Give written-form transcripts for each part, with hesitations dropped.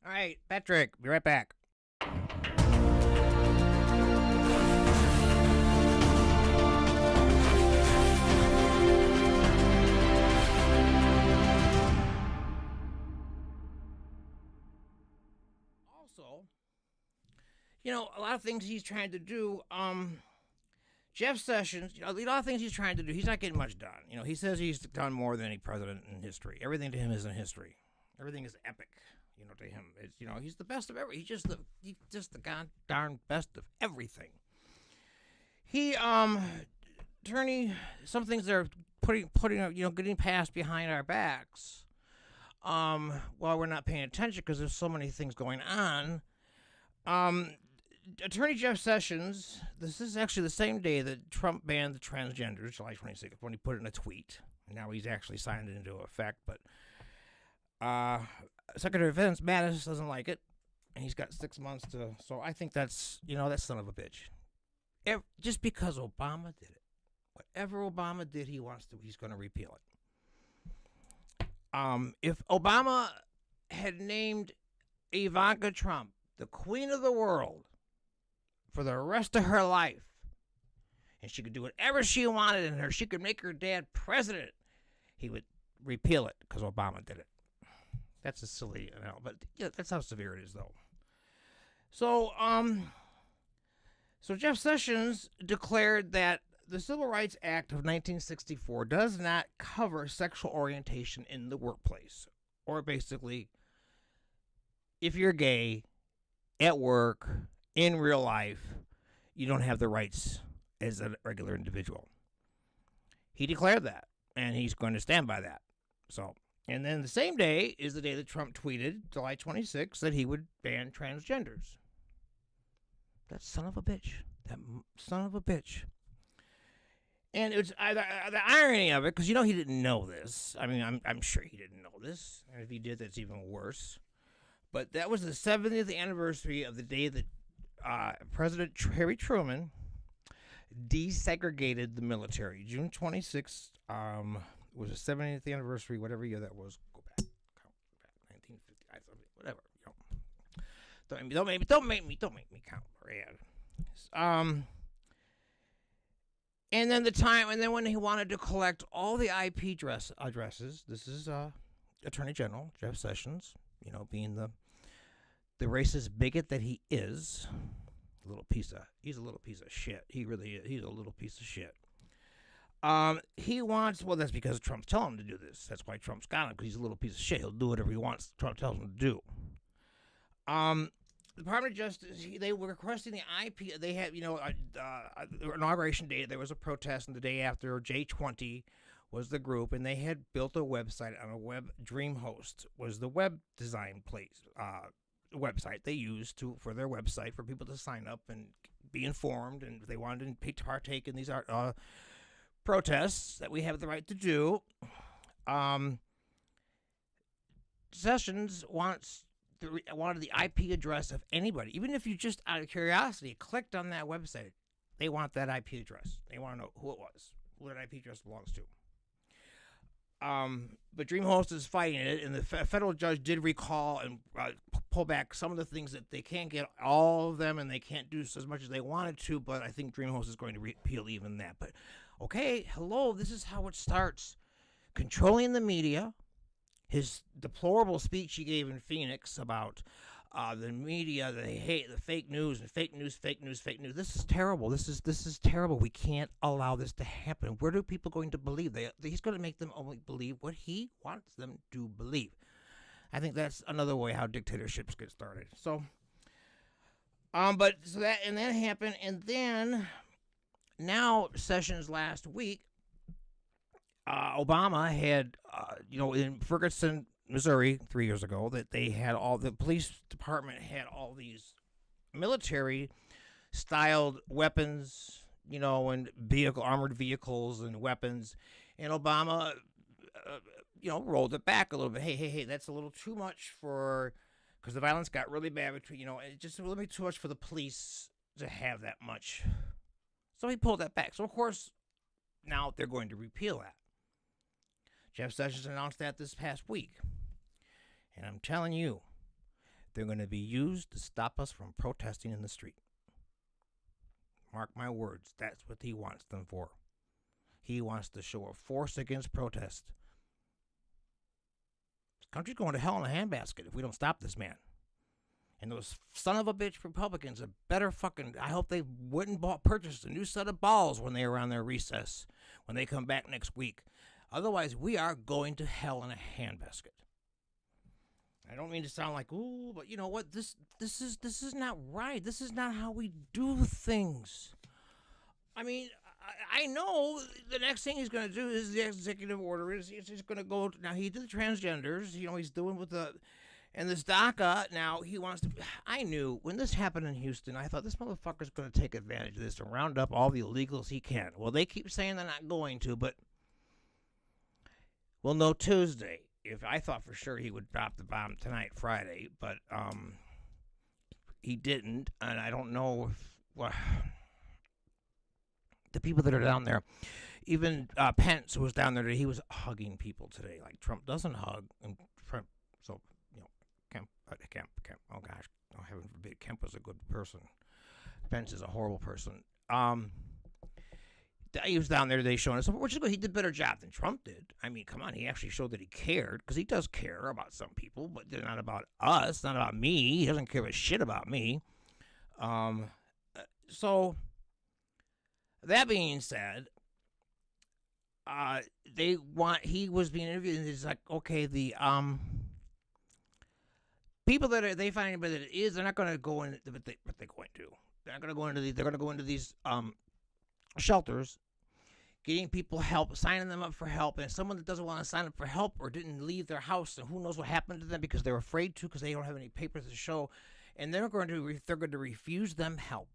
All right, Patrick, be right back. Also, a lot of things he's trying to do. Jeff Sessions, a lot of things he's trying to do. He's not getting much done. He says he's done more than any president in history. Everything to him is in history. Everything is epic. To him, it's he's the best of every. He's just the god darn best of everything. He attorney, some things they're putting getting passed behind our backs. While we're not paying attention because there's so many things going on. Attorney Jeff Sessions, this is actually the same day that Trump banned the transgenders, July 26th, when he put it in a tweet. Now he's actually signed it into effect, but Secretary of Defense Mattis doesn't like it, and he's got 6 months to. So I think that's that son of a bitch. Just because Obama did it, whatever Obama did, he's going to repeal it. If Obama had named Ivanka Trump the queen of the world for the rest of her life, and she could do whatever she wanted in her, she could make her dad president, he would repeal it because Obama did it. That's a silly, but that's how severe it is, though. So Jeff Sessions declared that the Civil Rights Act of 1964 does not cover sexual orientation in the workplace. Or basically, if you're gay, at work, in real life, you don't have the rights as a regular individual. He declared that, and he's going to stand by that. And then the same day is the day that Trump tweeted, July 26th, that he would ban transgenders. That son of a bitch. That son of a bitch. And it's the irony of it, because he didn't know this. I mean, I'm sure he didn't know this. And if he did, that's even worse. But that was the 70th anniversary of the day that President Harry Truman desegregated the military. June 26th was the 70th anniversary, whatever year that was. Go back, count back, 1950, whatever. Don't make me count, Brad. And then when he wanted to collect all the IP addresses, this is Attorney General Jeff Sessions, being the racist bigot that he is, he's a little piece of shit. He really is. He's a little piece of shit. He wants, that's because Trump's telling him to do this. That's why Trump's got him, because he's a little piece of shit. He'll do whatever he wants. Trump tells him to do. The Department of Justice, they were requesting the IP. They had, inauguration day, there was a protest, and the day after, J20 was the group, and they had built a website on a web. DreamHost was the web design website they used for their website for people to sign up and be informed, and if they wanted to partake in these protests that we have the right to do. Sessions wanted the IP address of anybody, even if you just out of curiosity clicked on that website. They want that IP address. They want to know who it was, who that IP address belongs to. But DreamHost is fighting it, and the federal judge did recall and pull back some of the things that they can't get all of them, and they can't do as much as they wanted to. But I think DreamHost is going to repeal even that. But okay, hello, this is how it starts: controlling the media. His deplorable speech he gave in Phoenix about the media, they hate the fake news and fake news. This is terrible. This is terrible. We can't allow this to happen. Where are people going to believe? He's going to make them only believe what he wants them to believe. I think that's another way how dictatorships get started. So, that happened, and then now Sessions last week. Obama had, in Ferguson, Missouri, 3 years ago, that they had the police department had all these military-styled weapons, and armored vehicles and weapons, and Obama, rolled it back a little bit. Hey, that's a little too much because the violence got really bad between, it's just a little bit too much for the police to have that much. So he pulled that back. So, of course, now they're going to repeal that. Jeff Sessions announced that this past week. And I'm telling you, They're going to be used to stop us from protesting in the street. Mark my words, that's what he wants them for. He wants to show a force against protest. This country's going to hell in a handbasket if we don't stop this man. And those son of a bitch Republicans are better fucking. I hope they wouldn't purchase a new set of balls when they are on their recess, when they come back next week. Otherwise, we are going to hell in a handbasket. I don't mean to sound like, ooh, but you know what? This is not right. This is not how we do things. I mean, I know the next thing he's going to do is the executive order. He's just going to go. Now, he did the transgenders. You know, he's doing with the. And this DACA, now he wants to. I knew when this happened in Houston, I thought this motherfucker's going to take advantage of this and round up all the illegals he can. Well, they keep saying they're not going to, but we'll know Tuesday. If I thought for sure he would drop the bomb tonight, Friday, but he didn't, and I don't know if the people that are down there, even Pence, who was down there today, he was hugging people today. Like Trump doesn't hug, and Trump, so you know, Kemp. Oh gosh, oh heaven forbid, Kemp was a good person. Pence is a horrible person. He was down there today showing us, which is good. He did a better job than Trump did. I mean, come on. He actually showed that he cared, because he does care about some people, but they're not about us, not about me. He doesn't care a shit about me. So, that being said, he was being interviewed, and it's like, okay, the people that they find anybody that it is, they're not going to go in, but they're going to. They're not going to go into they're going to go into these shelters, getting people help, signing them up for help, and someone that doesn't want to sign up for help or didn't leave their house, and who knows what happened to them because they're afraid to, because they don't have any papers to show, and they're going to refuse them help.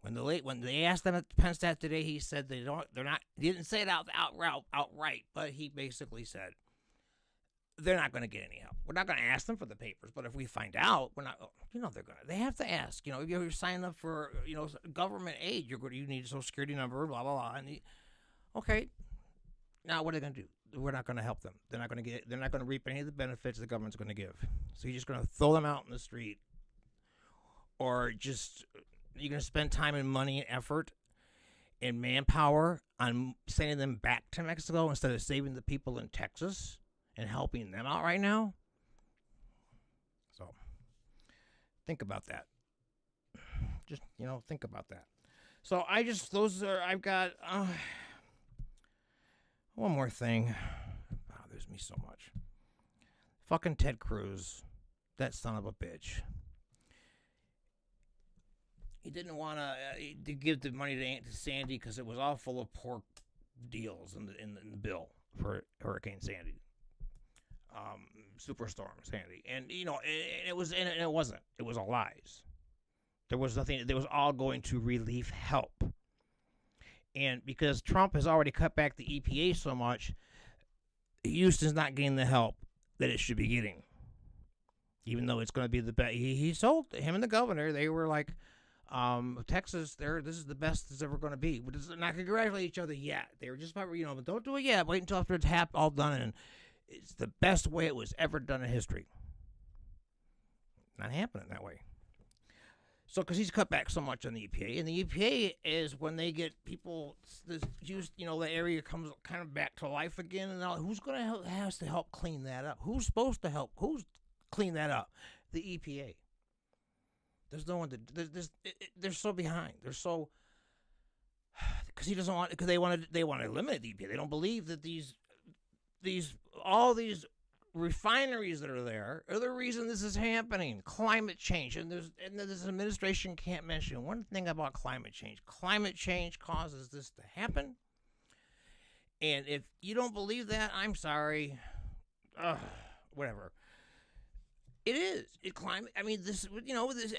When they asked them at Penn State today, he said they're not. He didn't say it outright, but he basically said they're not going to get any help. We're not going to ask them for the papers, but if we find out, we're not. You know, they have to ask. You know, if you're signing up for government aid, you need a Social Security number, blah blah blah. And okay, now what are they going to do? We're not going to help them. They're not going to reap any of the benefits the government's going to give. So you're just going to throw them out in the street, or just you're going to spend time and money and effort and manpower on sending them back to Mexico instead of saving the people in Texas and helping them out right now. So think about that. Just, think about that. So I've got one more thing. It bothers me so much. Fucking Ted Cruz, that son of a bitch. He didn't want to give the money to Sandy because it was all full of pork deals in the bill for Hurricane Sandy. Superstorm Sandy, and it wasn't. It was all lies. There was nothing. There was all going to relief help, and because Trump has already cut back the EPA so much, Houston's not getting the help that it should be getting. Even though it's going to be the best, he told him and the governor, they were like, Texas, this is the best it's ever going to be. But they're not going to congratulate each other yet. They were just about, but don't do it yet. Wait until after it's all done, and it's the best way it was ever done in history. Not happening that way. So, because he's cut back so much on the EPA, and the EPA is when they get people, the area comes kind of back to life again, and who's going to has to help clean that up? Who's supposed to help? Who's clean that up? The EPA. There's no one to. They're so behind. They're so because he doesn't want, because they want to eliminate the EPA. They don't believe that all these refineries that are there are the reason this is happening. Climate change, and this administration can't mention one thing about climate change. Climate change causes this to happen, and if you don't believe that, I'm sorry. Whatever. It is. Climate. I mean, this.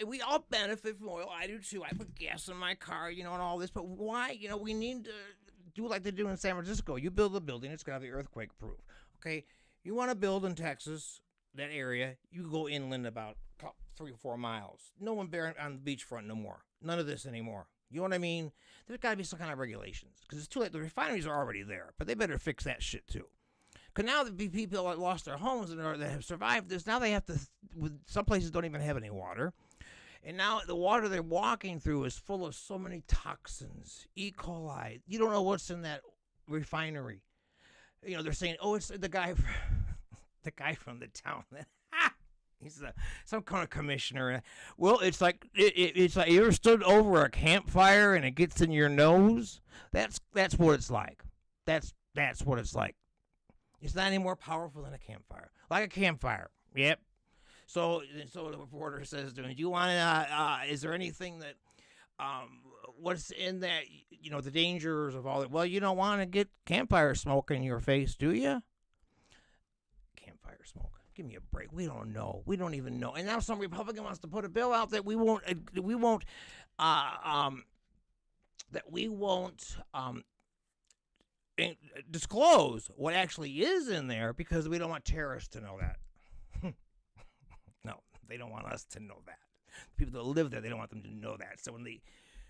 We all benefit from oil. I do too. I put gas in my car, and all this. But why? We need to do like they do in San Francisco. You build a building, it's got to be earthquake proof. Okay. You want to build in Texas, that area, you go inland about 3 or 4 miles. No one on the beachfront no more. None of this anymore. You know what I mean? There's got to be some kind of regulations because it's too late. The refineries are already there, but they better fix that shit too. Because now the people that lost their homes and that have survived this, now they have to. Some places don't even have any water, and now the water they're walking through is full of so many toxins, E. coli. You don't know what's in that refinery. They're saying, "Oh, it's the guy, the guy from the town that." He's some kind of commissioner. Well, it's like it's like you ever stood over a campfire and it gets in your nose. That's what it's like. That's what it's like. It's not any more powerful than a campfire. Like a campfire. Yep. So the reporter says to him, "Do you want to? Is there anything that what's in that? The dangers of all that? Well, you don't want to get campfire smoke in your face, do you? Campfire smoke." Give me a break. We don't know. We don't even know. And now some Republican wants to put a bill out that we won't disclose what actually is in there because we don't want terrorists to know that. No, they don't want us to know that. The people that live there, they don't want them to know that. So in the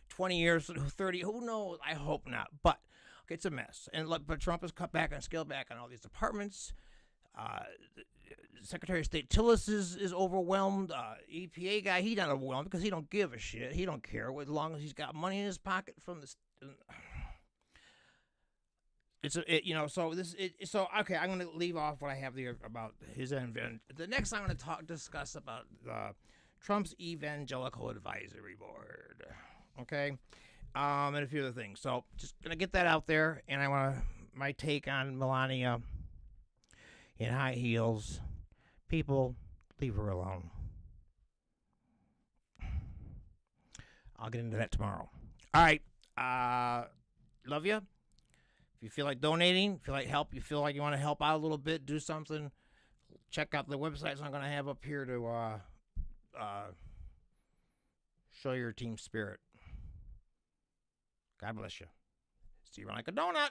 20 years, 30, who knows? I hope not. But okay, it's a mess. But Trump has cut back and scaled back on all these departments. Secretary of State Tillis is overwhelmed. EPA guy, he's not overwhelmed because he don't give a shit. He don't care as long as he's got money in his pocket from the. So okay. I'm gonna leave off what I have there about his event. The next I'm gonna discuss about Trump's Evangelical Advisory Board. Okay, and a few other things. So just gonna get that out there, and I want my take on Melania in high heels. People, leave her alone. I'll get into that tomorrow. All right. Love you. If you feel like donating, feel like help, you feel like you want to help out a little bit, do something, check out the websites I'm going to have up here to show your team spirit. God bless you. See you around like a donut.